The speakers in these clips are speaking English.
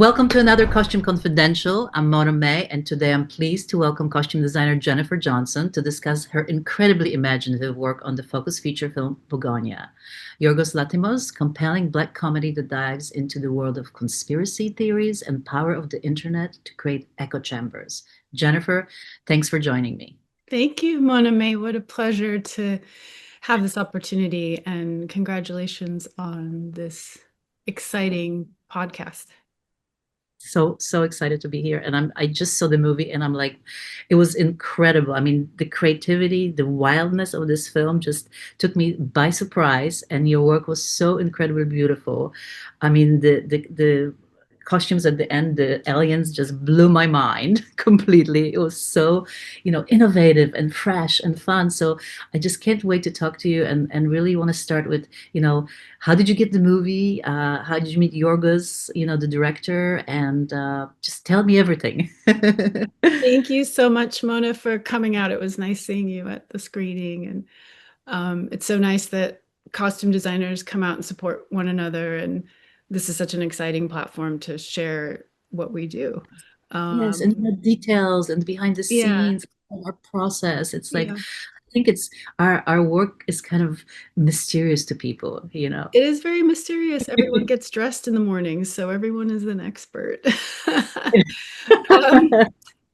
Welcome to another Costume Confidential. I'm Mona May, and today I'm pleased to welcome costume designer Jennifer Johnson to discuss her incredibly imaginative work on the focus feature film Bugonia, Yorgos Lanthimos' compelling black comedy that dives into the world of conspiracy theories and power of the internet to create echo chambers. Jennifer, thanks for joining me. Thank you, Mona May. What a pleasure to have this opportunity, and congratulations on this exciting podcast. So excited to be here, and I just saw the movie and I'm like, it was incredible. I mean, the creativity, the wildness of this film just took me by surprise, and your work was so incredibly beautiful. I mean, the costumes at the end, the aliens just blew my mind completely. It was so, innovative and fresh and fun. So I just can't wait to talk to you, and really want to start with, how did you get the movie? How did you meet Yorgos, the director? And just tell me everything. Thank you so much, Mona, for coming out. It was nice seeing you at the screening, and it's so nice that costume designers come out and support one another. And this is such an exciting platform to share what we do. Yes, and Um, the details and behind the yeah, scenes, our process. It's like, yeah. I think it's our work is kind of mysterious to people. It is very mysterious. Everyone gets dressed in the morning, so everyone is an expert. Um,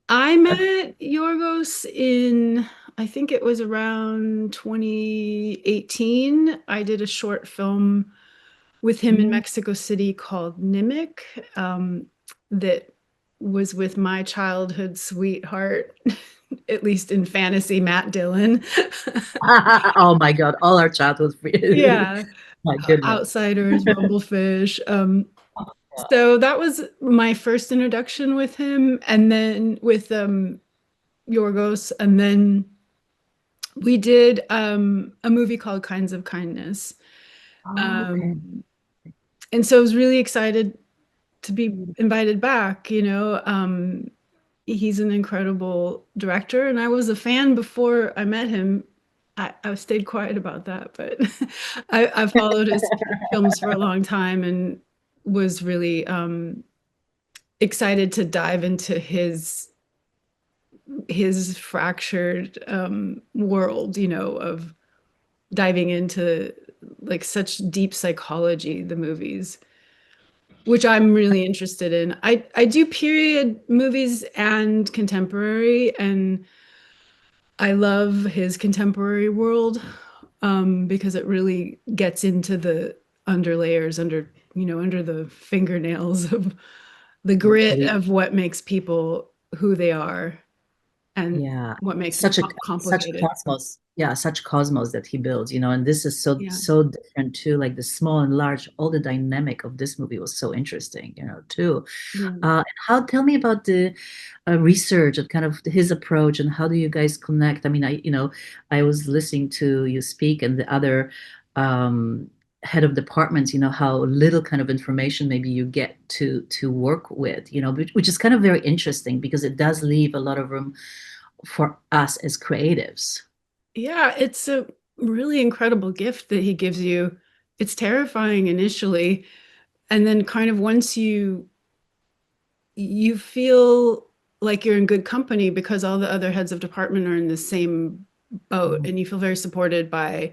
I met Yorgos in, I think it was around 2018. I did a short film with him in Mm. Mexico City called Nimic, that was with my childhood sweetheart, at least in fantasy, Matt Dillon. Oh my God, all our childhood. Yeah, My goodness. Outsiders, Bumblefish. So that was my first introduction with him, and then with Yorgos, and then we did a movie called Kinds of Kindness. Oh, okay. Um, and so I was really excited to be invited back. He's an incredible director, and I was a fan before I met him. I stayed quiet about that, but I followed his films for a long time and was really excited to dive into his fractured world, of diving into like such deep psychology, the movies, which I'm really interested in. I do period movies and contemporary, and I love his contemporary world, because it really gets into the underlayers, under the fingernails of the grit Absolutely. of what makes people who they are and Yeah, what makes them such complicated. cosmos. Yeah, such cosmos that he builds. And this is so Yeah. so different too. Like the small and large, all the dynamic of this movie was so interesting, too. Yeah. And tell me about the research and kind of his approach, and how do you guys connect? I mean, I was listening to you speak, and the other um, head of departments, how little kind of information maybe you get to work with, which is kind of very interesting because it does leave a lot of room for us as creatives. Yeah, it's a really incredible gift that he gives you. It's terrifying initially, and then kind of once you feel like you're in good company because all the other heads of department are in the same boat, Mhm. and you feel very supported by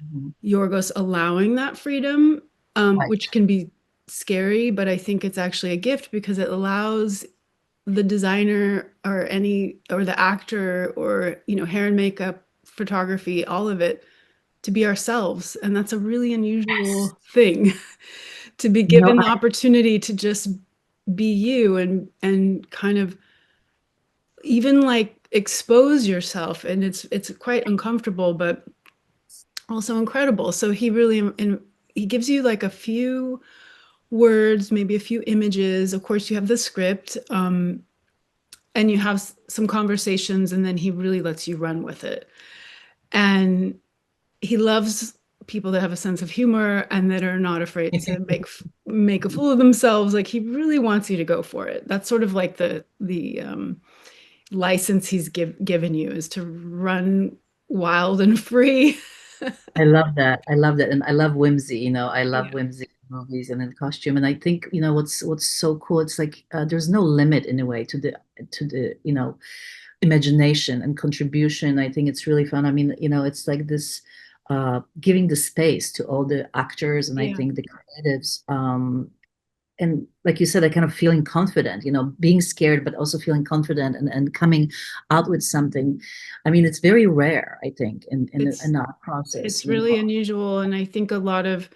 Mhm. Yorgos allowing that freedom, which Right. can be scary, but I think it's actually a gift because it allows the designer or the actor or hair and makeup, photography, all of it to be ourselves. And that's a really Yes. unusual thing to be You know, given the opportunity to just be you and kind of even like expose yourself. And it's quite uncomfortable, but also incredible. So he really he gives you like a few words, maybe a few images. Of course, you have the script, and you have some conversations, and then he really lets you run with it. And he loves people that have a sense of humor and that are not afraid to make a fool of themselves. Like he really wants you to go for it. That's sort of like the license he's given you, is to run wild and free. I love that. I love that. And I love whimsy. I love Yeah. whimsy. movies and in costume. And I think, what's so cool, it's like there's no limit in a way to the imagination and contribution. I think it's really fun. I mean, it's like this giving the space to all the actors and I Yeah. think the creatives. And like you said, I kind of feeling confident, being scared, but also feeling confident and coming out with something. I mean, it's very rare, I think, It's in our process, it's really unusual, and I think a lot of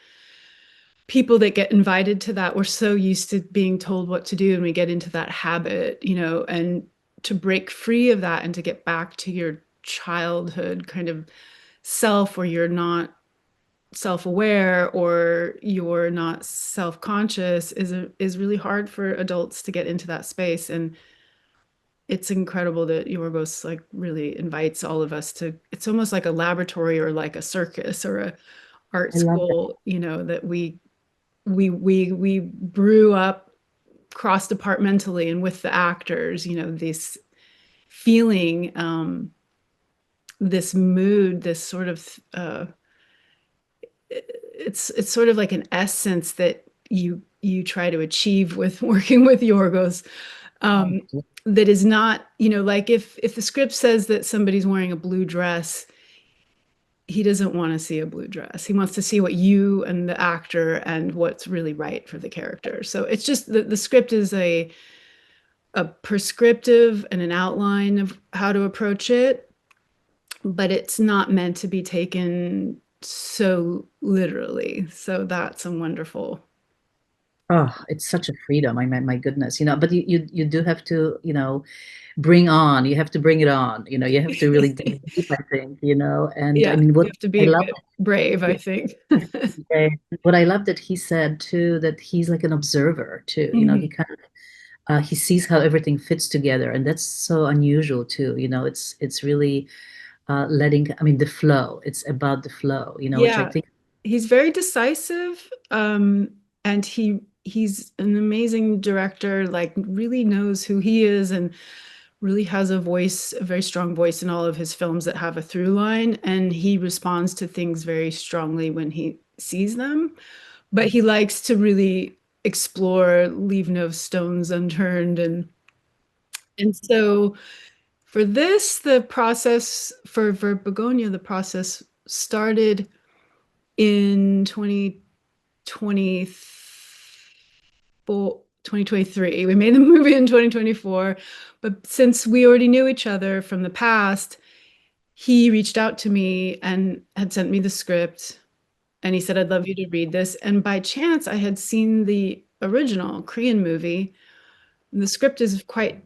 people that get invited to that, we're so used to being told what to do, and we get into that habit, and to break free of that and to get back to your childhood kind of self, where you're not self-aware or you're not self-conscious, is really hard for adults to get into that space. And it's incredible that Yorgos like really invites all of us to, it's almost like a laboratory or like a circus or a art I love that. school, that we brew up cross departmentally and with the actors, this feeling, this mood, this sort of it's sort of like an essence that you try to achieve with working with Yorgos, um, that is not, like if the script says that somebody's wearing a blue dress, he doesn't want to see a blue dress. He wants to see what you and the actor and what's really right for the character. So it's just the script is a prescriptive and an outline of how to approach it, but it's not meant to be taken so literally. So that's a wonderful. Oh, it's such a freedom. My goodness, but you do have to, you have to bring it on, you have to really dig deep, I think, and I Yeah, mean, you what have to be I a love, bit brave, I think. what I love that he said too, that he's like an observer too, he Mhm. kind of, he sees how everything fits together, and that's so unusual too, it's really, I mean, the flow, it's about the flow, which I Yeah, think. he's very decisive, and he's an amazing director, like really knows who he is and really has a voice, a very strong voice in all of his films that have a through line, and he responds to things very strongly when he sees them. But he likes to really explore, leave no stones unturned, and so for this, the process for Bugonia, the process started in 2024, 2023. We made the movie in 2024, but since we already knew each other from the past, he reached out to me and had sent me the script, and he said, I'd love you to read this. And by chance, I had seen the original Korean movie. The script is quite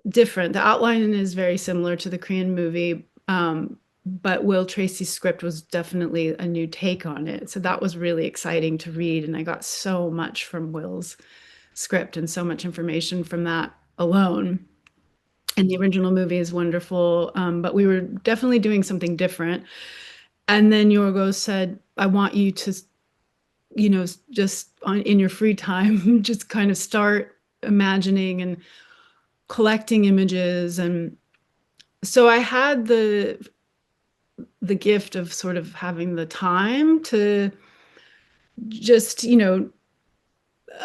different. The outline is very similar to the Korean movie, but Will Tracy's script was definitely a new take on it. So that was really exciting to read, and I got so much from Will's script and so much information from that alone. And the original movie is wonderful, but we were definitely doing something different. And then Yorgos said, I want you to, just in your free time, just kind of start imagining and collecting images. And so I had the gift of sort of having the time to just,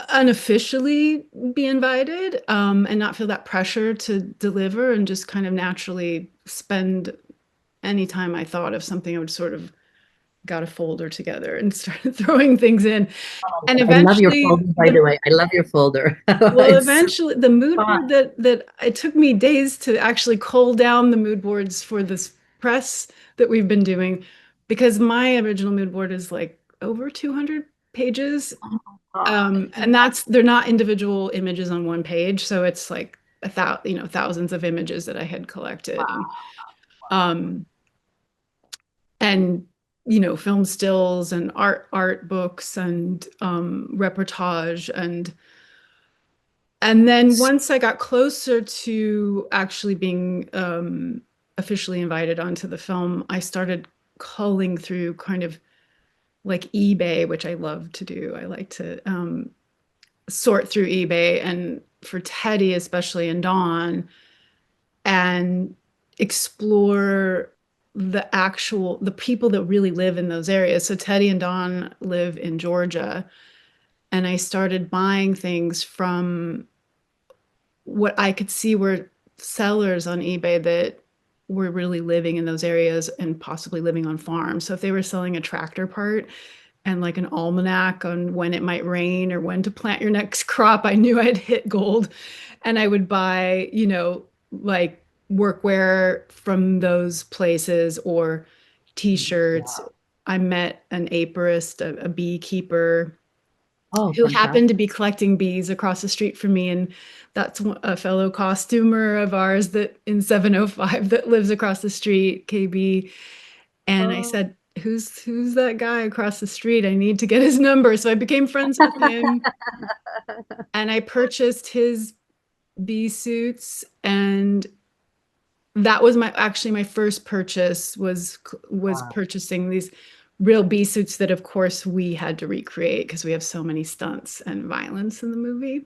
unofficially be invited, and not feel that pressure to deliver, and just kind of naturally spend any time I thought of something, I would sort of got a folder together and started throwing things in. And I love your eventually folder, by the way. I love your folder. well, It's so eventually the mood fun. board that it took me days to actually cull down the mood boards for this press that we've been doing, because my original mood board is like over 200 pages. God. And that's, they're not individual images on one page, so it's like thousands of images that I had collected, um and film stills and art books and reportage. And then once I got closer to actually being officially invited onto the film, I started culling through kind of like eBay, which I love to do. I like to sort through eBay, and for Teddy especially, and Dawn, and explore the people that really live in those areas. So Teddy and Dawn live in Georgia, and I started buying things from what I could see were sellers on eBay that were really living in those areas and possibly living on farms. So if they were selling a tractor part and like an almanac on when it might rain or when to plant your next crop, I knew I'd hit gold. And I would buy, like workwear from those places or t-shirts. Wow. I met an apiarist, a beekeeper Oh, who happened to fantastic. be collecting bees across the street from me. And that's a fellow costumer of ours that in 705 that lives across the street, KB. And I Oh. said, who's that guy across the street? I need to get his number. So I became friends with him and I purchased his bee suits, and that was my first purchase was Wow. purchasing these real bee suits that of course we had to recreate because we have so many stunts and violence in the movie.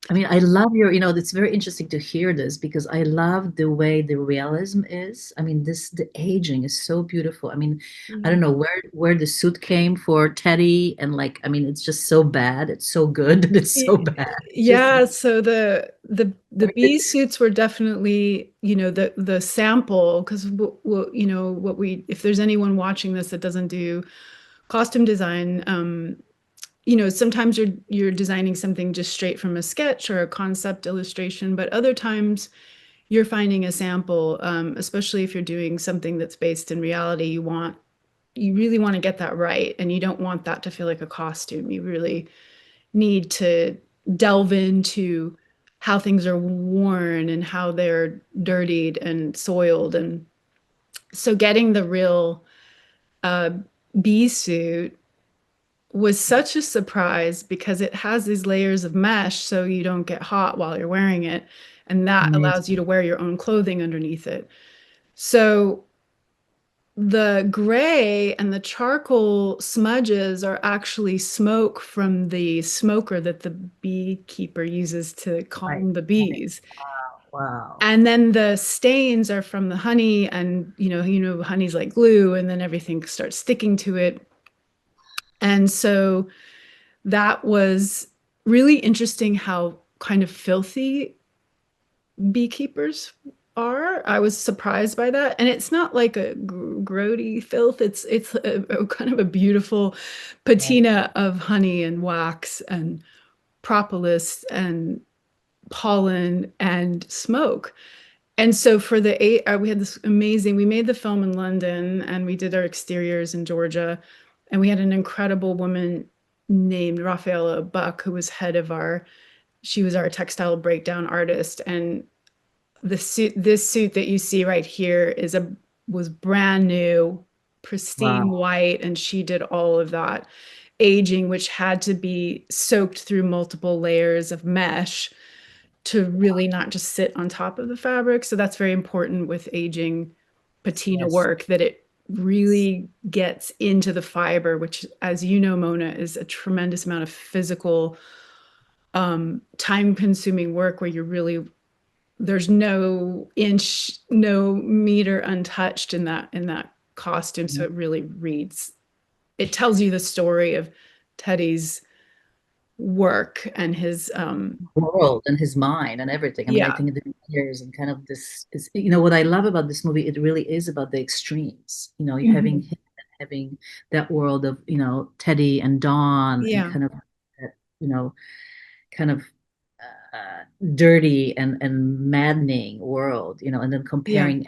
I mean, I love it's very interesting to hear this because I love the way the realism is. I mean, the aging is so beautiful. I mean, I Yeah. don't know where the suit came for Teddy, and like, I mean, it's just so bad. It's so good that it's so bad. It's just, Yeah, so the I mean, bee suits were definitely, the sample because what we if there's anyone watching this that doesn't do costume design, sometimes you're designing something just straight from a sketch or a concept illustration, but other times you're finding a sample, especially if you're doing something that's based in reality, you really want to get that right, and you don't want that to feel like a costume. You really need to delve into how things are worn and how they're dirtied and soiled. And so getting the real uh, bee suit was such a surprise because it has these layers of mesh so you don't get hot while you're wearing it. And that allows you amazing. to wear your own clothing underneath it. So the gray and the charcoal smudges are actually smoke from the smoker that the beekeeper uses to Right. calm the Right. bees. Wow. And then the stains are from the honey, and honey's like glue, and then everything starts sticking to it. And so that was really interesting how kind of filthy beekeepers are. I was surprised by that. And it's not like a grody filth. It's a kind of a beautiful Wow. patina of honey and wax and propolis and pollen and smoke. And so for the eight, we had this amazing, we made the film in London and we did our exteriors in Georgia. And we had an incredible woman named Rafaela Buck, who was she was our textile breakdown artist. And this suit that you see right here was brand new, pristine Wow. white, and she did all of that aging, which had to be soaked through multiple layers of mesh to really not just sit on top of the fabric. So that's very important with aging patina Yes. work, that it really gets into the fiber, which, as you know, Mona, is a tremendous amount of physical, time consuming work where you're really there's no inch, no meter untouched in that costume. So it really it tells you the story of Teddy's work and his World and his mind and everything. I mean, I yeah. think the years and kind of this is, what I love about this movie, it really is about the extremes, having Mhm. him and having that world of, Teddy and Dawn and Yeah. kind of that, you know, kind of dirty and maddening world, and then Yeah. comparing,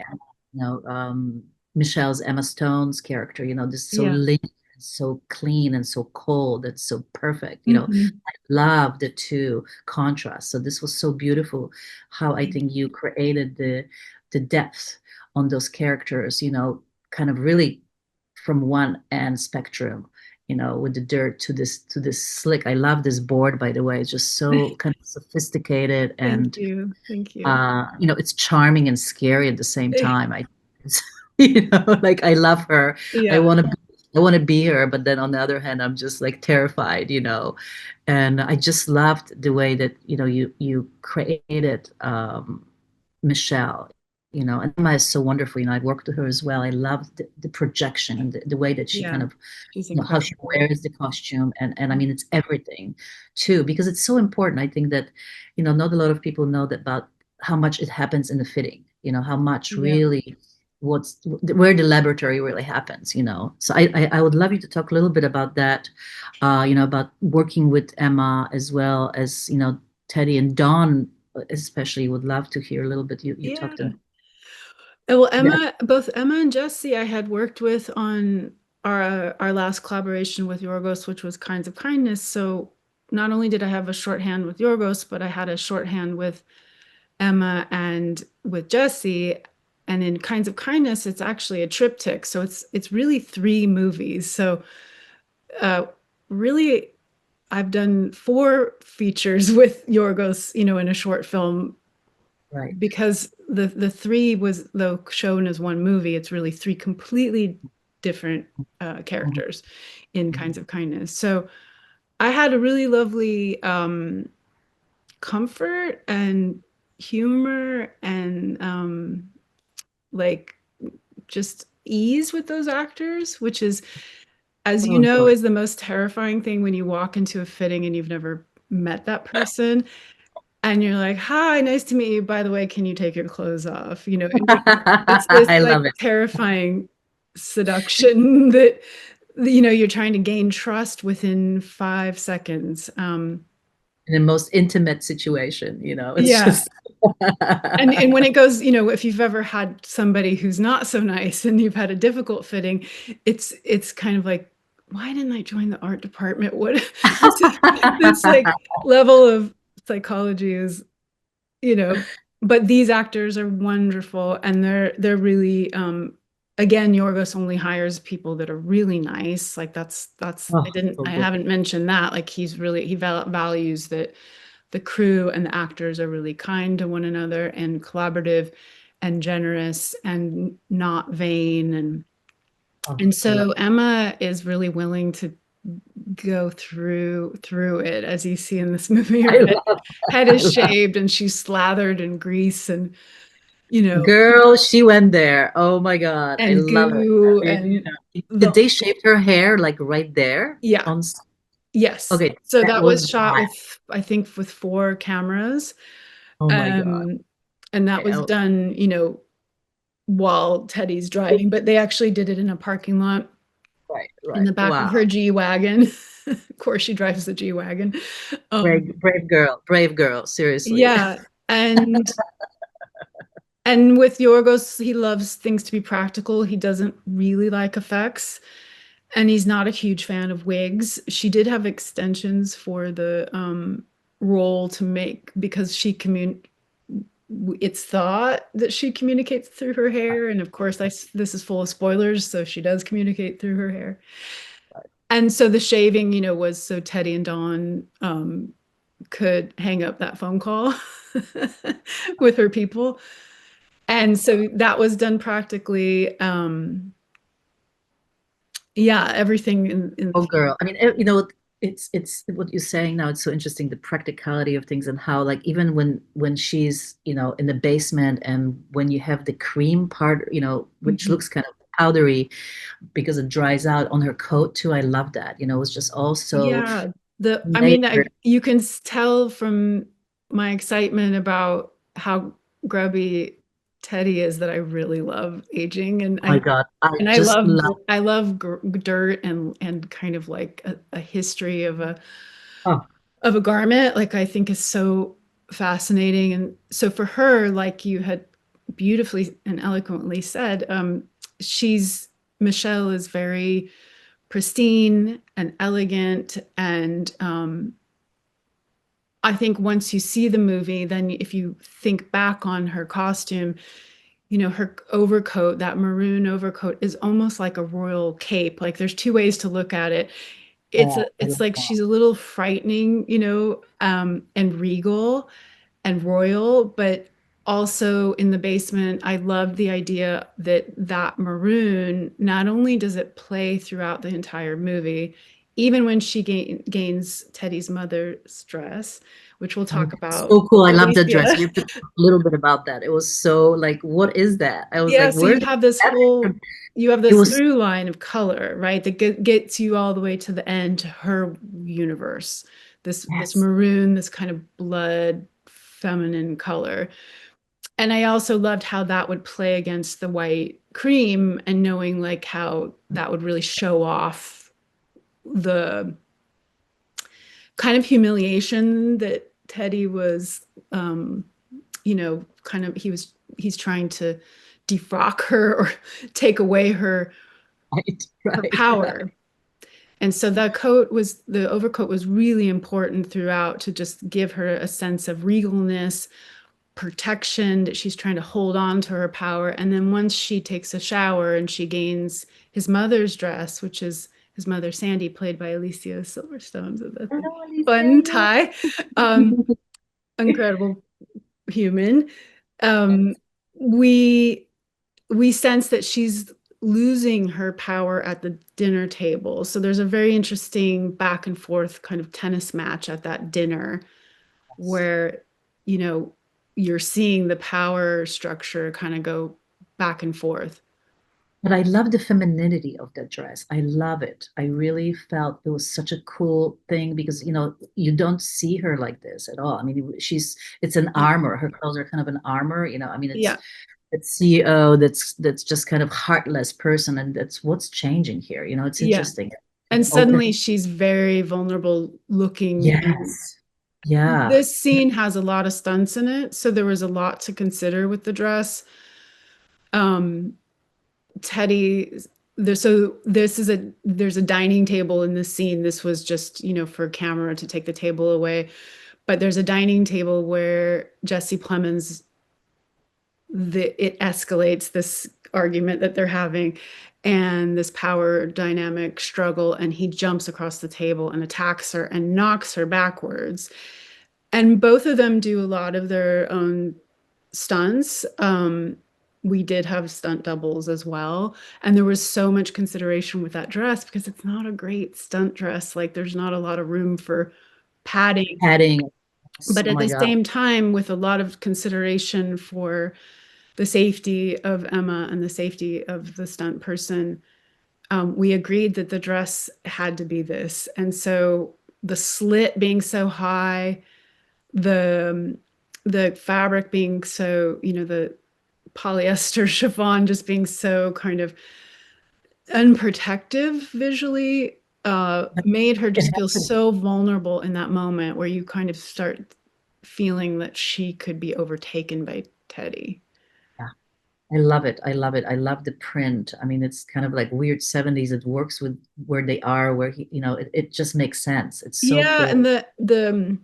Michelle's Emma Stone's character, this so Yeah. lean, so clean and so cold and so perfect, Mhm. love the two contrasts. So this was so beautiful how I Thank think you created the depth on those characters, kind of really from one end spectrum, with the dirt to this slick. I love this board, by the way. It's just so kind of sophisticated thank and you. Thank you. it's charming and scary at the same Eh, time. Like I love her. I Yeah. want to I want to be her, but then on the other hand, I'm just like terrified. And I just loved the way that, you created Michelle. And Emma is so wonderful. I worked with her as well. I love the projection and the way that she kind Yeah, of, she's how she incredible. wears the costume. And I mean, it's everything too, because it's so important. I think that, not a lot of people know that about how much it happens in the fitting, how much Yeah. really where the laboratory really happens. So I would love you to talk a little bit about that, about working with Emma as well as, Teddy and Dawn, especially would love to hear a little bit. You Yeah. talked in Well, that. both Emma and Jesse, I had worked with on our last collaboration with Yorgos, which was Kinds of Kindness. So not only did I have a shorthand with Yorgos, but I had a shorthand with Emma and with Jesse. And in Kinds of Kindness, it's actually a triptych. So it's really three movies. So uh, really, I've done four features with Yorgos, in a short film Right. because the three was though shown as one movie, it's really three completely different Mhm, characters in mhm. Kinds of Kindness. So I had a really lovely comfort and humor and like just ease with those actors, which is, as So you know, important. is the most terrifying thing when you walk into a fitting and you've never met that person. And you're like, hi, nice to meet you. By the way, can you take your clothes off? And it's this I like love it. terrifying seduction that, you're trying to gain trust within 5 seconds. In the most intimate situation, it's Yeah. just And when it goes, if you've ever had somebody who's not so nice and you've had a difficult fitting, it's kind of like, why didn't I join the art department? What this is this like level of psychology is you know but these actors are wonderful and they're really again Yorgos only hires people that are really nice, like that's oh, so I good. haven't mentioned that, like he values that the crew and the actors are really kind to one another and collaborative and generous and not vain, Oh, and I love so Emma is really willing to go through it, as you see in this movie. Her I love head I is love shaved and she's slathered in grease and you know girl, she went there. Oh my God, I and love it. goo I mean, and did the they shave her hair like right there yeah, on yes, okay, so that that was was shot wild. with, I think, with four cameras. Oh my God. um and that Okay, was done while Teddy's driving, but they actually did it in a parking lot right, in right. the back of Wow. her G-Wagon. Of course she drives the G-Wagon. Brave girl, seriously. Yeah, and with Yorgos, he loves things to be practical. He doesn't really like effects, and he's not a huge fan of wigs. She did have extensions for the role to make because it's thought that she communicates through her hair, and of course, this is full of spoilers, so she does communicate through her hair. And so the shaving, was so Teddy and Dawn could hang up that phone call with her people. And so that was done practically. Yeah, everything in Oh, girl. I mean, it's what you're saying now. It's so interesting, the practicality of things and how, like, even when she's, in the basement and when you have the cream part, which Mhm. looks kind of powdery because it dries out on her coat too. I love that. It's just all so Yeah, I mean, layered. you can tell from my excitement about how grubby Teddy is that I really love aging, and Oh my God. I I just love love. dirt and kind of like a history of Oh, a garment, like I think is so fascinating. And so for her, like you had beautifully and eloquently said, she's Michelle is very pristine and elegant. And I think once you see the movie, then if you think back on her costume, her overcoat, that maroon overcoat, is almost like a royal cape. Like there's two ways to look at it. yeah, I It's love like that. she's a little frightening, and regal and royal, but also in the basement, I love the idea that that maroon, not only does it play throughout the entire movie, even when she gains Teddy's mother's dress, which we'll Oh, talk that's about so cool. I love that dress. Alicia. You have to talk a little bit about that. It was so like, what is that? I was Yeah, like, so where did that from? you have It this was through line of color, right? That gets you all the way to the end to her universe. This yes. maroon, this kind of blood feminine color. And I also loved how that would play against the white cream and knowing like how that would really show off the kind of humiliation that Teddy was, kind of he's trying to defrock her or take away Right, her right, right. power. And so the overcoat was really important throughout to just give her a sense of regalness, protection, that she's trying to hold on to her power. And then once she takes a shower and she gains his mother's dress, which is his mother Sandy, played by Alicia Silverstone. So that's a Hello, Alicia. fun Yeah. tie. Um, incredible human. Um, Yes. we we sense that she's losing her power at the dinner table. So there's a very interesting back and forth kind of tennis match at that dinner Yes. where, you know, you're seeing the power structure kind of go back and forth. But I love the femininity of that dress. I love it. I really felt it was such a cool thing because, you don't see her like this at all. I mean, it's an Yeah. armor. Her clothes are kind of an armor, I mean, Yeah. it's CEO that's just kind of heartless person, and that's what's changing here. It's Yeah. interesting. And It's open. suddenly she's very vulnerable looking. And Yes. Yeah. this scene has a lot of stunts in it. So there was a lot to consider with the dress. Um, Teddy, there's a dining table in this scene. This was just, for camera to take the table away. But there's a dining table where Jesse Plemons, it escalates this argument that they're having and this power dynamic struggle, and he jumps across the table and attacks her and knocks her backwards. And both of them do a lot of their own stunts. We did have stunt doubles as well. And there was so much consideration with that dress because it's not a great stunt dress. Like there's not a lot of room for padding. Padding. But Oh at my the God. same time, with a lot of consideration for the safety of Emma and the safety of the stunt person, we agreed that the dress had to be this. And so the slit being so high, the the fabric being so, the polyester chiffon just being so kind of unprotective visually, made her It just feel has to be. so vulnerable in that moment where you kind of start feeling that she could be overtaken by Teddy. Yeah. I love it. I love it. I love the print. I mean, it's kind of like weird 70s. It works with where they are, where it just makes sense. It's so Yeah, and cool.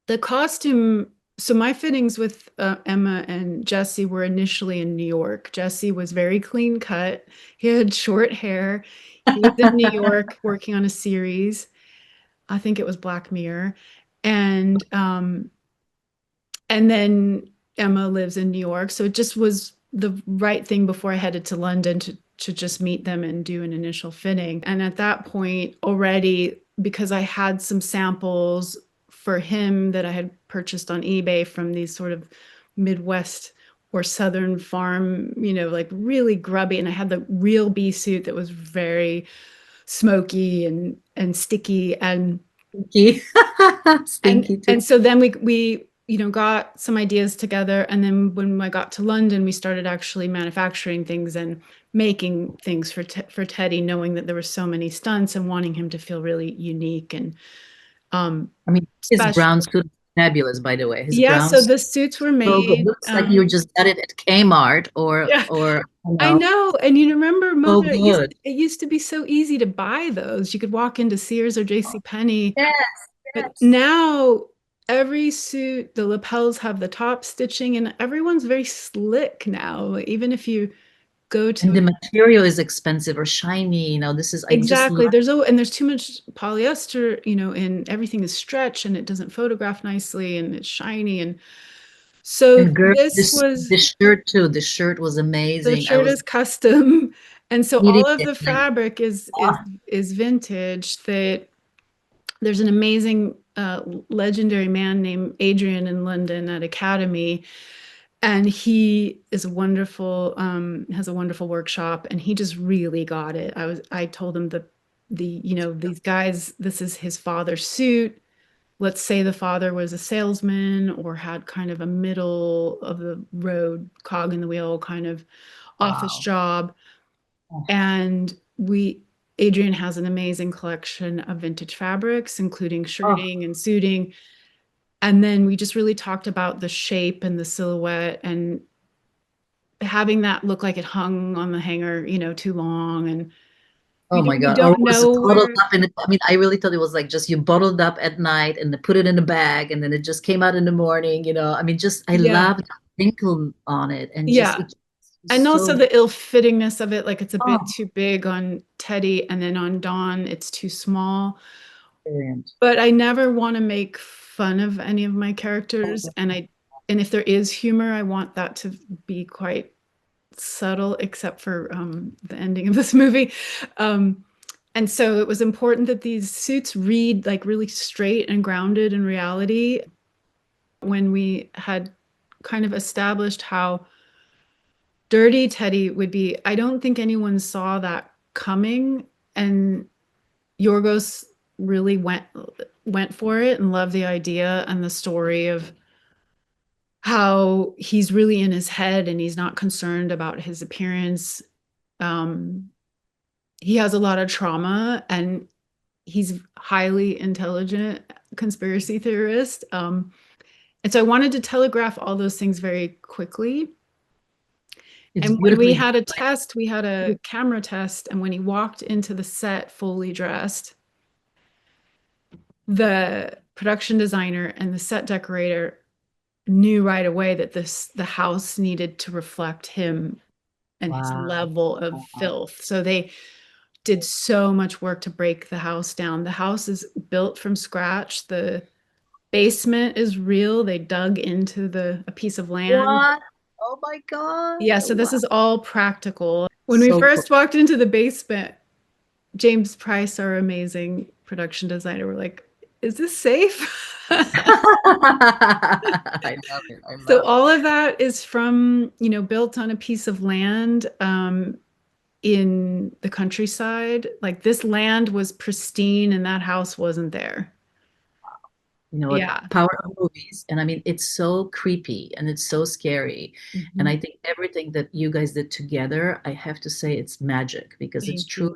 the costume. So my fittings with Emma and Jesse were initially in New York. Jesse was very clean cut. He had short hair. He was in New York working on a series. I think it was Black Mirror, and then Emma lives in New York. So it just was the right thing before I headed to London to just meet them and do an initial fitting. And at that point, already, because I had some samples for him that I had purchased on eBay from these sort of Midwest or Southern farm, like really grubby. And I had the real bee suit that was very smoky and sticky. Stinky. And Stinky too. and so then we got some ideas together, and then when I got to London we started actually manufacturing things and making things for Teddy, knowing that there were so many stunts and wanting him to feel really unique and I mean, his special. brown suit is fabulous, by the way. His Yeah, brown so suit the suits were so good. made. Looks like you just got it at Kmart or Yeah, or I know. And you remember, so Mona, good. it used to be so easy to buy those. You could walk into Sears or J.C. Penney. Yes, But yes. now every suit, the lapels have the top stitching, and everyone's very slick now. Like, even if you go to And a, the material is expensive or shiny. This is I just love exactly, there's too much polyester, and everything is stretch and it doesn't photograph nicely and it's shiny. And so and girl this this was the shirt too. The shirt was the amazing. I shirt was is custom, and so eating all of it the like fabric is oh, is is vintage. That there's an amazing legendary man named Adrian in London at Academy, and he is wonderful, has a wonderful workshop, and he just really got it. I told him that these guys, this is his father's suit. Let's say the father was a salesman or had kind of a middle of the road cog in the wheel kind of office Wow. job. Oh, And Adrian has an amazing collection of vintage fabrics, including oh, shirting and suiting. And then we just really talked about the shape and the silhouette and having that look like it hung on the hanger, too long. And oh my we God. Or don't was it know bottled where, up in I mean, I really thought it was like just you bottled up at night and then put it in a bag and then it just came out in the morning, you know. I mean, just I yeah, love the wrinkle on it and just yeah. it was And also so the ill-fittingness of it, like it's a bit oh, too big on Teddy, and then on Dawn, it's too small. brilliant. But I never want to make fun of any of my characters, and if there is humor, I want that to be quite subtle, except for the ending of this movie. Um, and so it was important that these suits read like really straight and grounded in reality. When we had kind of established how dirty Teddy would be, I don't think anyone saw that coming. And Yorgos really went for it and loved the idea and the story of how he's really in his head and he's not concerned about his appearance. Um, he has a lot of trauma and he's highly intelligent conspiracy theorist. And so I wanted to telegraph all those things very quickly. It's And when we beautifully done. had a test, we had a camera test, and when he walked into the set fully dressed, the production designer and the set decorator knew right away that the house needed to reflect him and his Wow. level of Wow. filth. So they did so much work to break the house down. The house is built from scratch. The basement is real. They dug into the a piece of land. What? Oh my God. Yeah, so this Wow. is all practical. When we So cool. first walked into the basement, James Price, our amazing production designer, were like, "Is this safe?" I love it. I So love it. all of that is from, built on a piece of land in the countryside. Like this land was pristine and that house wasn't there. You know what? Yeah. Power of movies. And I mean, it's so creepy and it's so scary. And Mhm. I think everything that you guys did together, I have to say it's magic because it's Thank you. true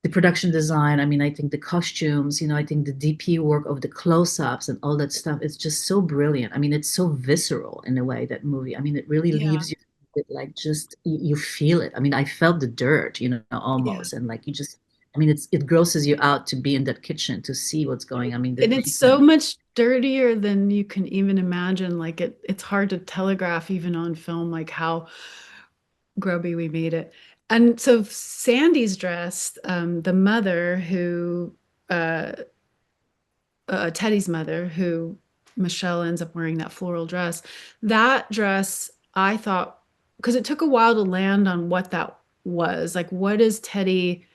the production design. I mean, I think the costumes, I think the DP work of the close-ups and all that stuff, it's just so brilliant. I mean, it's so visceral in a way, that movie. I mean, it really Yeah. leaves you with like just you feel it. I mean, I felt the dirt, Yeah. almost. And like you just I mean, it grosses you out to be in that kitchen to see what's going. I mean, the And it's so basement. much dirtier than you can even imagine. Like it's hard to telegraph even on film, like how grubby we made it. And so Sandy's dress, the mother who uh, Teddy's mother, who Michelle ends up wearing that floral dress. That dress, I thought, because it took a while to land on what that was. Like, what is Teddy?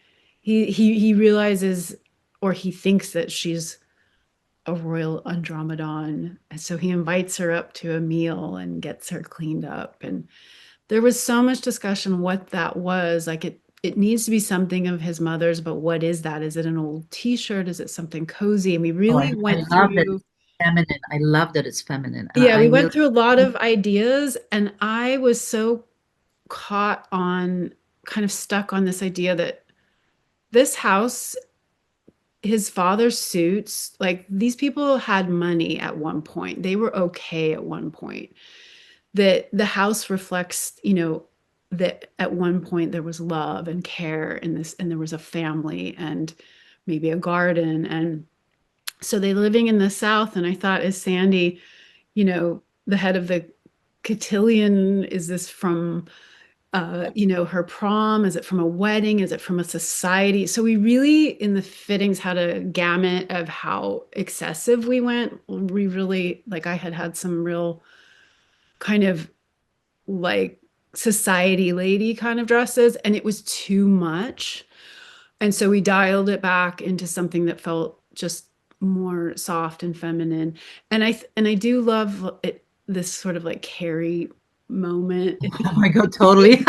He realizes, or he thinks that she's a royal Andromedon. And so he invites her up to a meal and gets her cleaned up. And there was so much discussion what that was. Like it needs to be something of his mother's, but what is that? Is it an old t-shirt? Is it something cozy? And we Oh, really I went love that through, it's feminine. I love that it's feminine. And yeah, I we went really through a lot of ideas, and I was so caught on kind of stuck on this idea that this house, his father's suits, like these people had money at one point. They were okay at one point. That the house reflects, that at one point there was love and care in this, and there was a family and maybe a garden. And so they living in the South. And I thought, is Sandy, the head of the cotillion? Is this from, her prom? Is it from a wedding? Is it from a society? So we really, in the fittings, had a gamut of how excessive we went. We really, like, I had some real kind of like society lady kind of dresses, and it was too much. And so we dialed it back into something that felt just more soft and feminine. And I do love it, this sort of like Carrie moment, if Oh my God, totally. you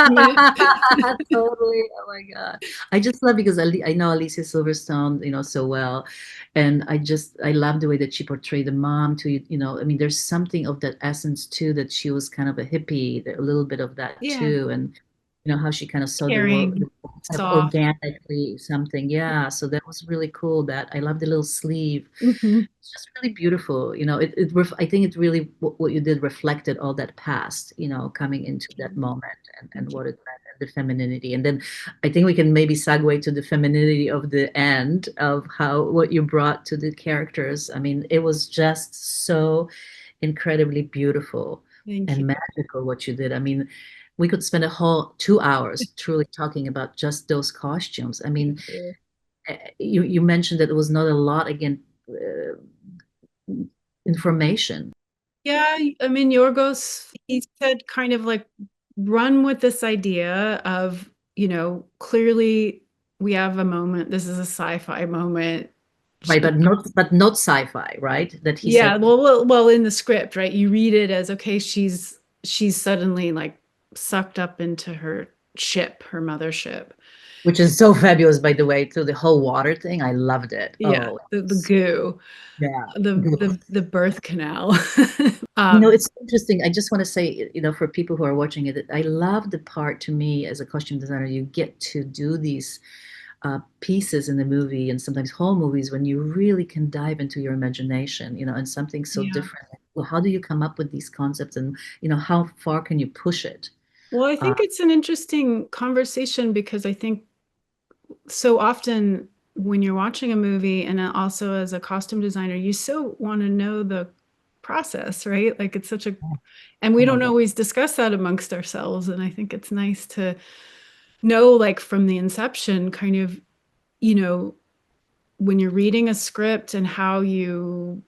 Totally. Oh my God. I just love because I know Alicia Silverstone, so well. And I love the way that she portrayed the mom to, I mean, there's something of that essence too, that she was kind of a hippie, a little bit of that yeah, too. And, how she kind of saw the caring, world kind of soft. organically something. Yeah. So that was really cool that I love the little sleeve. Hmm. It's just really beautiful. I think it really, what you did reflected all that past, coming into that moment and Thank you. what it meant, and the femininity. And then I think we can maybe segue to the femininity of the end of what you brought to the characters. I mean, it was just so incredibly beautiful Thank you. and magical what you did. I mean, we could spend a whole 2 hours truly talking about just those costumes. I Thank mean, you. you mentioned that it was not a lot again, information. Yeah, I mean, Yorgos, he said kind of like run with this idea of, clearly we have a moment. This is a sci-fi moment. Right, but not sci-fi, right? That he Yeah, said, well, in the script, right? You read it as okay, she's suddenly like sucked up into her ship, her mothership. which is so fabulous, by the way, to the whole water thing. I loved it. Yeah, Oh, the goo, yeah. the birth canal. Um, It's interesting. I just want to say, for people who are watching it, that I love the part, to me as a costume designer, you get to do these pieces in the movie and sometimes whole movies when you really can dive into your imagination, and something so yeah. different. Well, how do you come up with these concepts, and how far can you push it? Well, I Uh, think it's an interesting conversation because I think so often when you're watching a movie and also as a costume designer, you so want to know the process, right? Like it's such a, and we oh my don't God. always discuss that amongst ourselves. And I think it's nice to know, like from the inception, kind of, you know, when you're reading a script and how you,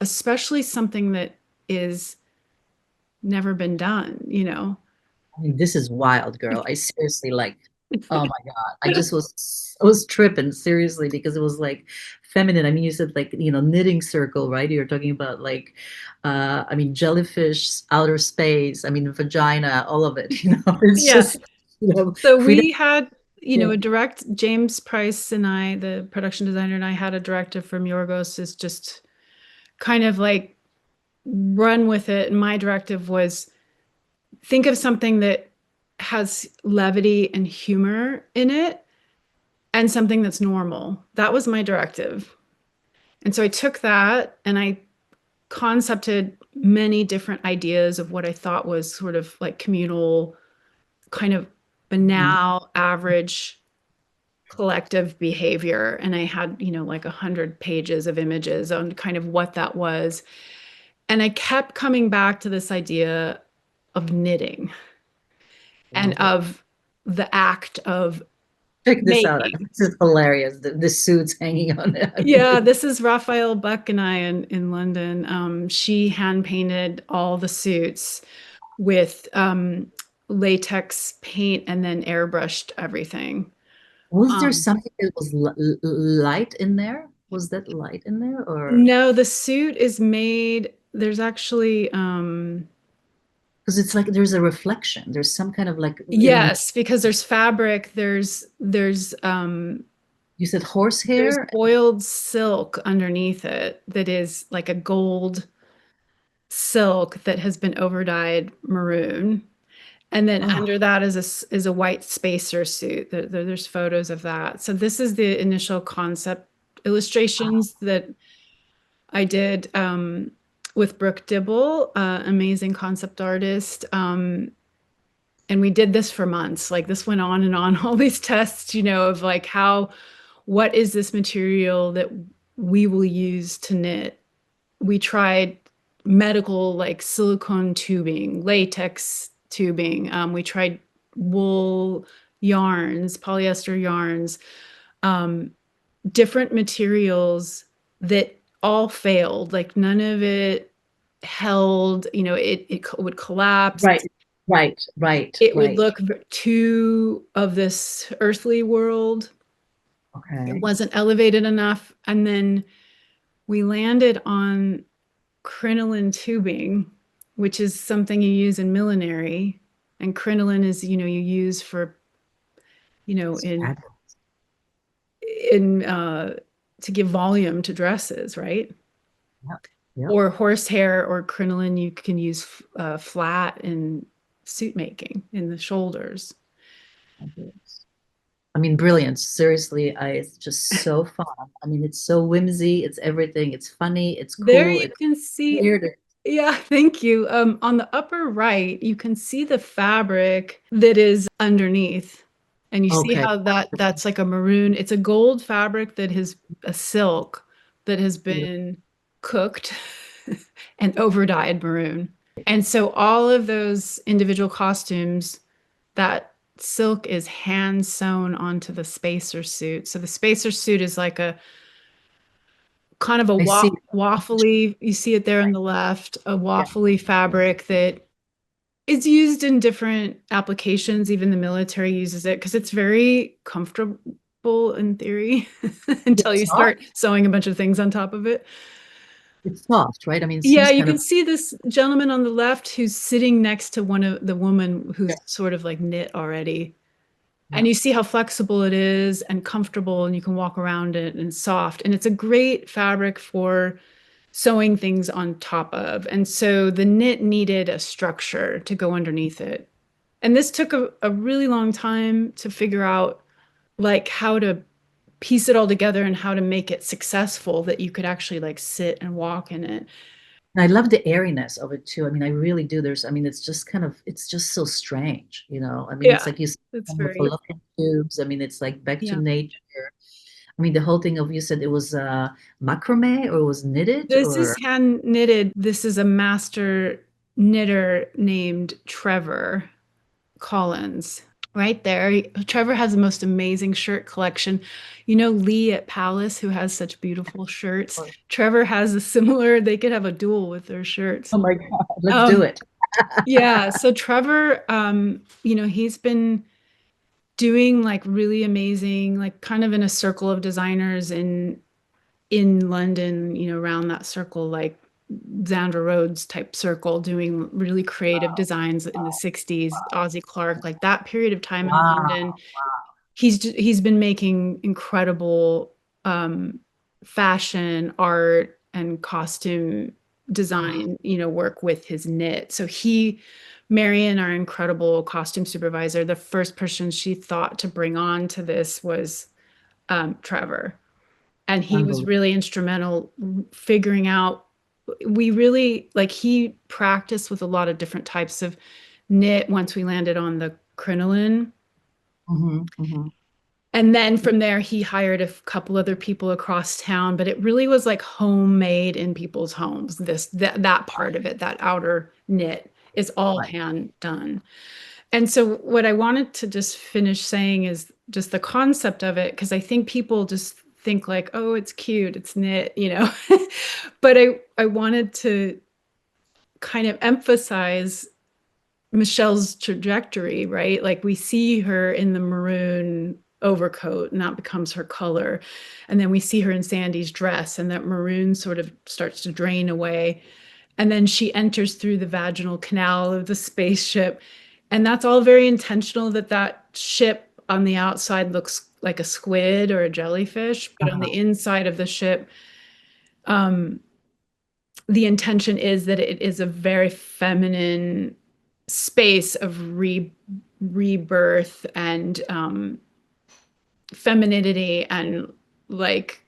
especially something that is never been done. I mean, this is wild, girl. I seriously like, oh my God. I was tripping seriously because it was like feminine. I mean, you said like, knitting circle, right? You're talking about like, I mean, jellyfish, outer space, I mean, vagina, all of it, it's Yeah. just, So freedom. we had, Yeah. a direct, James Price and I, the production designer, and I had a directive from Yorgos is just kind of like run with it. And my directive was think of something that has levity and humor in it and something that's normal. That was my directive. And so I took that and I concepted many different ideas of what I thought was sort of like communal, kind of Mhm. banal, average collective behavior. And I had, like 100 pages of images on kind of what that was. And I kept coming back to this idea of knitting and Love it. of the act of Check this out. making. This is hilarious. The suits hanging on it. I mean, Yeah, this is Raphael Buck and I in London. She hand painted all the suits with latex paint and then airbrushed everything. was there Um, something that was light in there? Was that light in there, or? no, the suit is made, there's actually Because it's like there's a reflection. There's some kind of like, yes, because there's fabric, there's you said horsehair. boiled silk underneath it that is like a gold silk that has been overdyed maroon. And then Oh, under that is a white spacer suit. There's photos of that. So this is the initial concept illustrations that I did with Brooke Dibble, amazing concept artist. And we did this for months. Like this went on and on, all these tests, of like what is this material that we will use to knit? We tried medical like silicone tubing, latex tubing. We tried wool yarns, polyester yarns, um, different materials that all failed. Like none of it held, it would collapse. right, right, right, It would right. look too of this earthly world. It Okay. wasn't elevated enough. And then we landed on crinoline tubing, which is something you use in millinery. And crinoline is, you use for, you know, It's in fabulous. in to give volume to dresses, right? Yeah. Yeah. Or horsehair or crinoline you can use flat in suit making in the shoulders. Fabulous. I mean, brilliant. Seriously, it's just so fun. I mean, it's so whimsy. It's everything. It's funny. It's There cool. you It's can see, weird. yeah, thank you. On the upper right, you can see the fabric that is underneath. And you see Okay. how that's like a maroon. It's a gold fabric that has a silk that has Beautiful. been cooked and over dyed maroon. And so all of those individual costumes, that silk is hand sewn onto the spacer suit. So the spacer suit is like a kind of a I see. waffly, you see it there on the left, a Yeah. waffly fabric that is used in different applications. Even the military uses it because it's very comfortable in theory until It's you soft. start sewing a bunch of things on top of it. It's soft, right? I mean, it Yeah, seems you kind can of. see this gentleman on the left who's sitting next to one of the woman Yeah. who's sort of like knit already. Yeah. And you see how flexible it is and comfortable, and you can walk around it and soft. And it's a great fabric for sewing things on top of. And so the knit needed a structure to go underneath it. And this took a really long time to figure out like how to piece it all together and how to make it successful that you could actually like sit and walk in it. And I love the airiness of it too. I mean, I really do. I mean, it's just kind of, it's just so strange, you know? I mean, it's Yeah, like you said, it's the very, fallopian tubes. I mean, it's like back to yeah. nature. I mean, the whole thing of, you said it was macrame or it was knitted This is or, hand knitted. This is a master knitter named Trevor Collins. Right there. Trevor has the most amazing shirt collection. You know Lee at Palace, who has such beautiful shirts. or Trevor has a similar, they could have a duel with their shirts. oh my God, let's do Um, it. yeah, so Trevor, he's been doing like really amazing, like kind of in a circle of designers in London, around that circle, like Zandra Rhodes type circle, doing really creative Wow. designs in the 60s, Ozzy Clark, like that period of time in London. Wow. He's been making incredible fashion, art, and costume Wow. design, work with his knit. So Marion, our incredible costume supervisor, the first person she thought to bring on to this was Trevor. And he was Unbelievable. really instrumental figuring out, we really, like, he practiced with a lot of different types of knit once we landed on the crinoline. Hmm. Hmm. And then from there, he hired a couple other people across town, but it really was like homemade in people's homes. That part of it, that outer knit, is all Right. hand done. And so what I wanted to just finish saying is just the concept of it, because I think people just think like, oh, it's cute, it's knit. But I wanted to kind of emphasize Michelle's trajectory, right? Like we see her in the maroon overcoat and that becomes her color. And then we see her in Sandy's dress and that maroon sort of starts to drain away. And then she enters through the vaginal canal of the spaceship. And that's all very intentional that ship on the outside looks like a squid or a jellyfish, but on Uh-huh. the inside of the ship, um, the intention is that it is a very feminine space of rebirth and femininity and like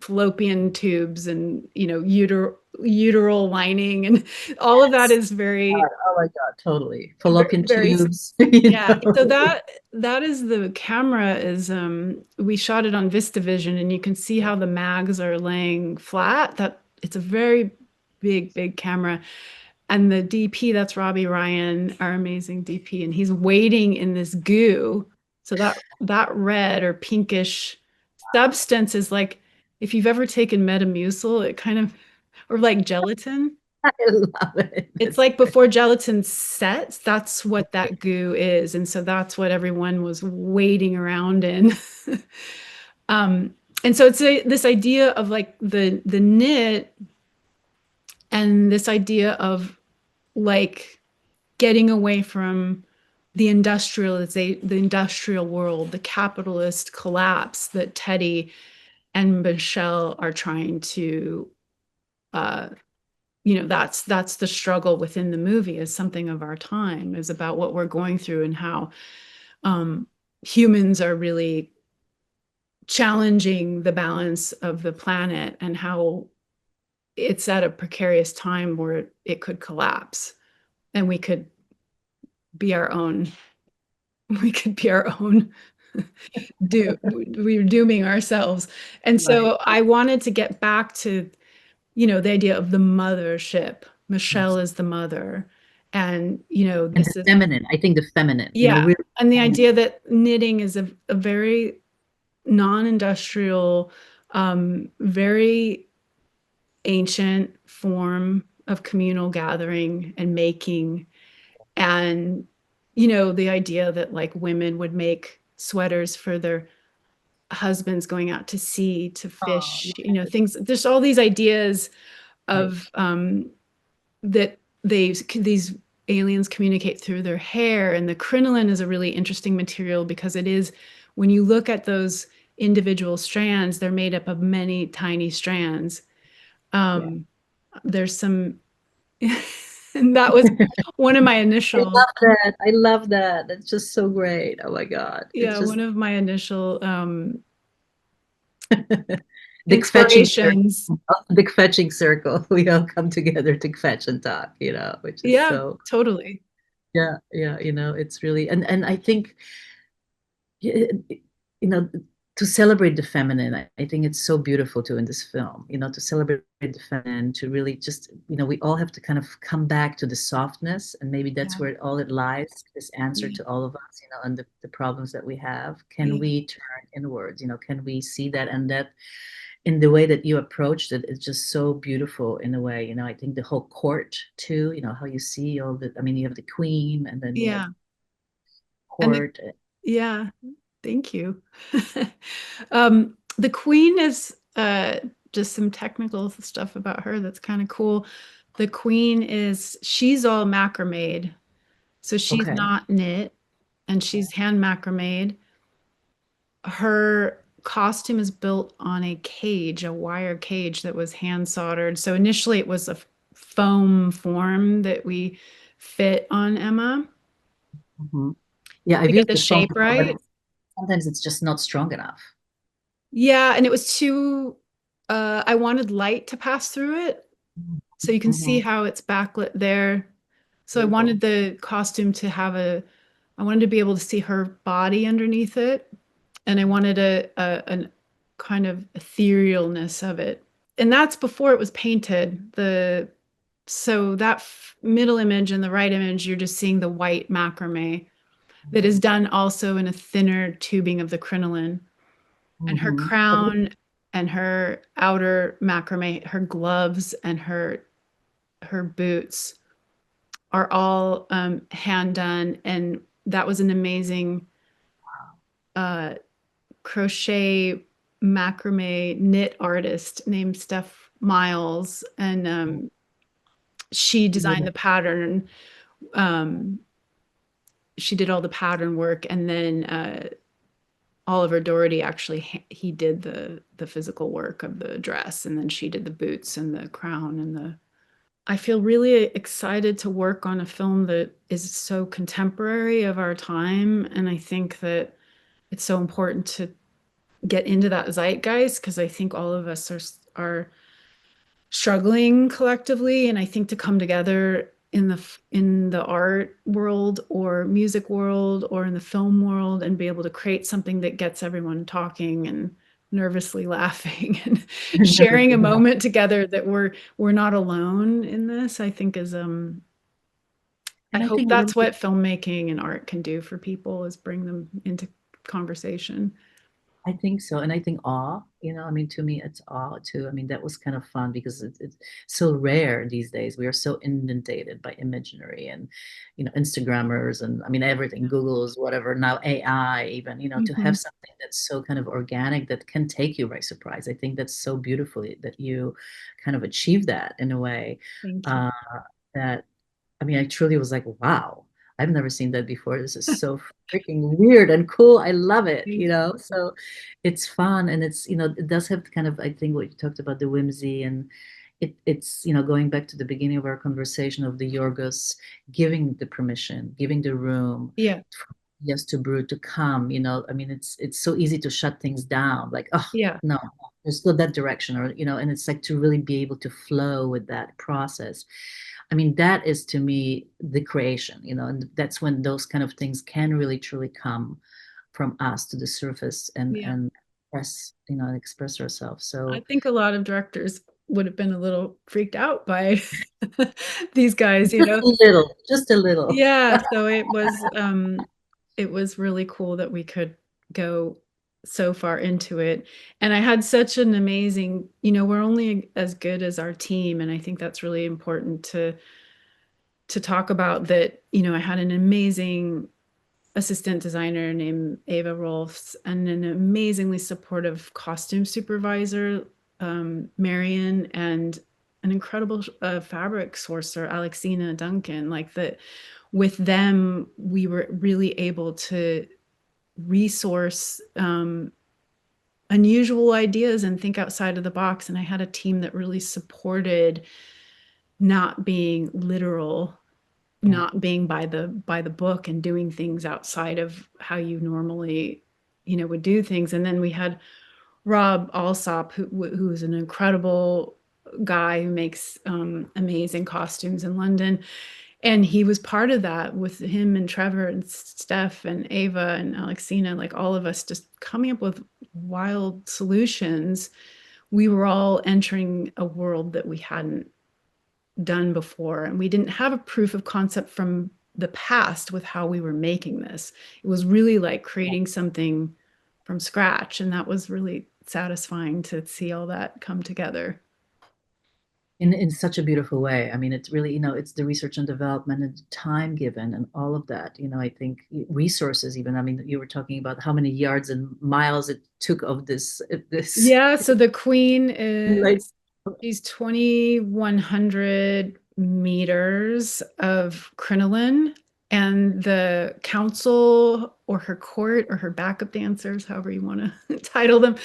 fallopian tubes and uteral lining and all of that Yes. is very Oh my God, totally. very, Fallopian very tubes, yeah. So that is the camera is we shot it on VistaVision and you can see how the mags are laying flat. That it's a very big camera. And the DP, that's Robbie Ryan, our amazing DP, and he's waiting in this goo. So that red or pinkish substance is like if you've ever taken Metamucil, it kind of or like gelatin. I love it. It's That's like before gelatin sets, that's what that goo is. And so that's what everyone was waiting around in. and so it's this idea of like the knit and this idea of like getting away from the industrial world, the capitalist collapse that Teddy and Michelle are trying to uh that's the struggle within the movie is something of our time is about what we're going through and how um humans are really challenging the balance of the planet and how it's at a precarious time where it could collapse and we could be our own we could be our own we're dooming ourselves. And Right. so I wanted to get back to, the idea of the mothership. Michelle Yes. is the mother. And, And the this is, feminine, I think the feminine, yeah. really And the feminine. idea that knitting is a very non-industrial, very ancient form of communal gathering and making. And, the idea that like women would make sweaters for their husbands going out to sea to Oh, fish, things. There's all these ideas right. of that these aliens communicate through their hair, and the crinoline is a really interesting material because it is when you look at those individual strands, they're made up of many tiny strands. Yeah. Um, there's some, and that was one of my I initial, love that. I love that. That's just so great. Oh my God. It's yeah, just one of my initial Dick fetching circle. inspirations. Dick fetching circle. We all come together to fetch and talk, which is Yeah, so, totally. yeah, yeah, it's really, and I think, y- you know, to celebrate the feminine, I think it's so beautiful too in this film, to celebrate the feminine, to really just, we all have to kind of come back to the softness, and maybe that's Yeah, where all it lies, this answer yeah, to all of us, and the problems that we have. Can yeah, we turn inwards? Can we see that? And that in the way that you approached it, it's just so beautiful in a way. I think the whole court too, how you see all the, I mean, you have the queen and then you have yeah. And court. yeah, thank you. The queen is just some technical stuff about her that's kind of cool. The queen she's all macrameed. So she's Okay. not knit and she's hand macrameed. Her costume is built on a cage, a wire cage that was hand soldered. So initially it was a foam form that we fit on Emma Mhm. Yeah, to I've get used the the foam shape before, but right. sometimes it's just not strong enough. Yeah, and it was too, I wanted light to pass through it. So you can see Hmm. how it's backlit there. So I wanted Beautiful. the costume to have I wanted to be able to see her body underneath it. And I wanted a kind of etherealness of it. And that's before it was painted. So that middle image and the right image, you're just seeing the white macrame that is done also in a thinner tubing of the crinoline. And her Hmm. crown and her outer macrame, her gloves and her boots are all hand done. And that was an amazing uh, crochet macrame knit artist named Steph Miles. And she designed the pattern. Um, she did all the pattern work. And then Oliver Doherty actually he did the physical work of the dress, and then she did the boots and the crown and the. I feel really excited to work on a film that is so contemporary of our time, and I think that it's so important to get into that zeitgeist because I think all of us are struggling collectively, and I think to come together in the art world or music world or in the film world and be able to create something that gets everyone talking and nervously laughing and sharing a moment together that we're not alone in this, I think is I And I hope think that's what filmmaking and art can do for people is bring them into conversation. I think so. And I think awe, I mean, to me, it's awe too. I mean, that was kind of fun because it's so rare these days. We are so inundated by imaginary and, Instagrammers and I mean, everything, Google's, whatever, now AI even, to Hmm. have something that's so kind of organic that can take you by surprise. I think that's so beautifully that you kind of achieve that in a way. Thank you. Uh, that I mean, I truly was like, wow, I've never seen that before. This is so freaking weird and cool. I love it, Thank you. So it's fun and it does have kind of, I think what you talked about, the whimsy and it's, going back to the beginning of our conversation of the Yorgos giving the permission, giving the room Yeah. for yes to brew to come, I mean, it's so easy to shut things down, like, oh, Yeah. no, let's go that direction or, and it's like to really be able to flow with that process. I mean, that is to me the creation, and that's when those kind of things can really truly come from us to the surface and Yeah. and express ourselves. I So think a lot of directors would have been a little freaked out by these guys, just a little, just a little. Yeah, so it was really cool that we could go so far into it. And I had such an amazing, we're only as good as our team, and I think that's really important to talk about that, I had an amazing assistant designer named Ava Rolfs and an amazingly supportive costume supervisor, Marion, and an incredible fabric sourcer, Alexina Duncan. Like that, with them, we were really able to resource unusual ideas and think outside of the box. And I had a team that really supported not being literal, Yeah. not being by the book and doing things outside of how you normally would do things. And then we had Rob Alsop, who is an incredible guy who makes amazing costumes in London, and he was part of that with him and Trevor and Steph and Ava and Alexina, like all of us just coming up with wild solutions. We were all entering a world that we hadn't done before, and we didn't have a proof of concept from the past with how we were making this. It was really like creating something from scratch, and that was really satisfying to see all that come together. In such a beautiful way. I mean, it's really, it's the research and development and time given and all of that. I think resources even. I mean, you were talking about how many yards and miles it took of this Yeah, so the queen like is she's 2,100 meters of crinoline, and the council or her court or her backup dancers, however you want to title them,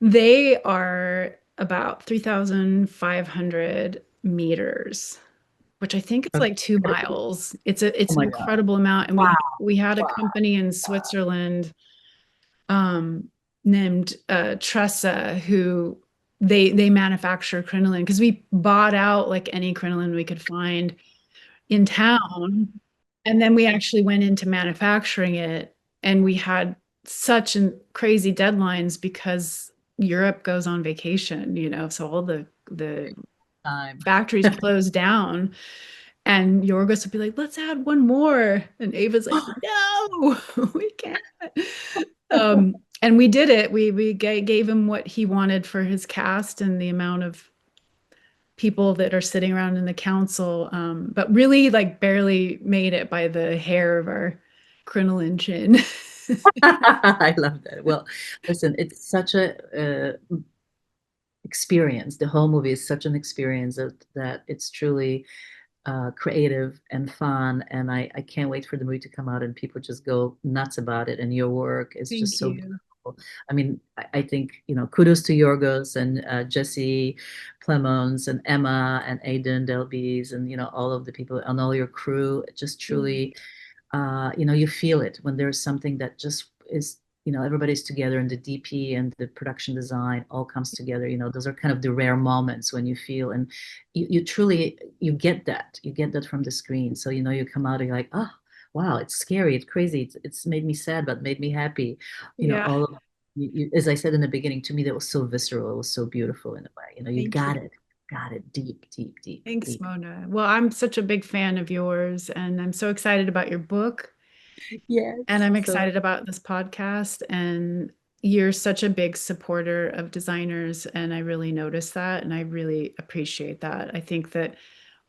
they are about 3,500 meters, which I think it's like 2 miles. oh It's an my God. incredible amount. And Wow. we had a Wow. company in Switzerland um, named Tressa, who they manufacture crinoline because we bought out like any crinoline we could find in town, and then we actually went into manufacturing it, and we had such crazy deadlines because Europe goes on vacation, so all the Time. factories closed down, and Yorgos would be like, let's add one more. And Ava's like, no, we can't. And we did it. We gave him what he wanted for his cast and the amount of people that are sitting around in the council, but really like barely made it by the hair of our crinoline chin. I love that. Well, listen, it's such a experience. The whole movie is such an experience that it's truly creative and fun. And I can't wait for the movie to come out and people just go nuts about it. And your work is just Thank so you. beautiful. I mean, I think, kudos to Yorgos and Jesse Plemons and Emma and Aidan Delbys and, all of the people and all your crew. It just truly you feel it when there's something that just is, everybody's together and the DP and the production design all comes together. Those are kind of the rare moments when you feel and you truly, you get that from the screen. So, you come out and you're like, oh, wow, it's scary, it's crazy, it's made me sad, but made me happy. Yeah. All of as I said in the beginning, to me, that was so visceral. It was so beautiful in a way. You Thank you. got it deep, deep, deep, Thanks, deep. Mona. Well, I'm such a big fan of yours, and I'm so excited about your book, and Yes. I'm So excited about this podcast. And you're such a big supporter of designers, and I really notice that, and I really appreciate that. I think that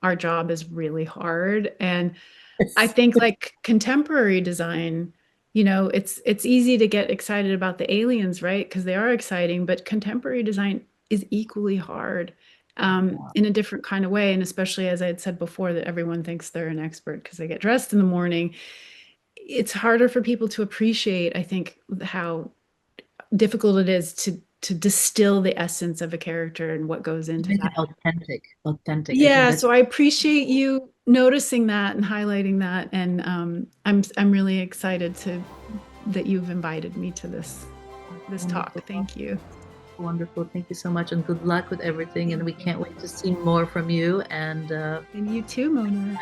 our job is really hard, and I Yes. think like contemporary design, it's easy to get excited about the aliens, right? Because they are exciting, but contemporary design is equally hard in a different kind of way. And especially as I had said before, that everyone thinks they're an expert because they get dressed in the morning. It's harder for people to appreciate, I think, how difficult it is to distill the essence of a character and what goes To into make it that. authentic. I think Yeah, that's so I appreciate you noticing that and highlighting that, and I'm really excited to that you've invited me to this wonderful. talk. Thank you. Wonderful. Thank you so much, and good luck with everything. And Thank we you. can't wait to see more from you. And And you too, Mona.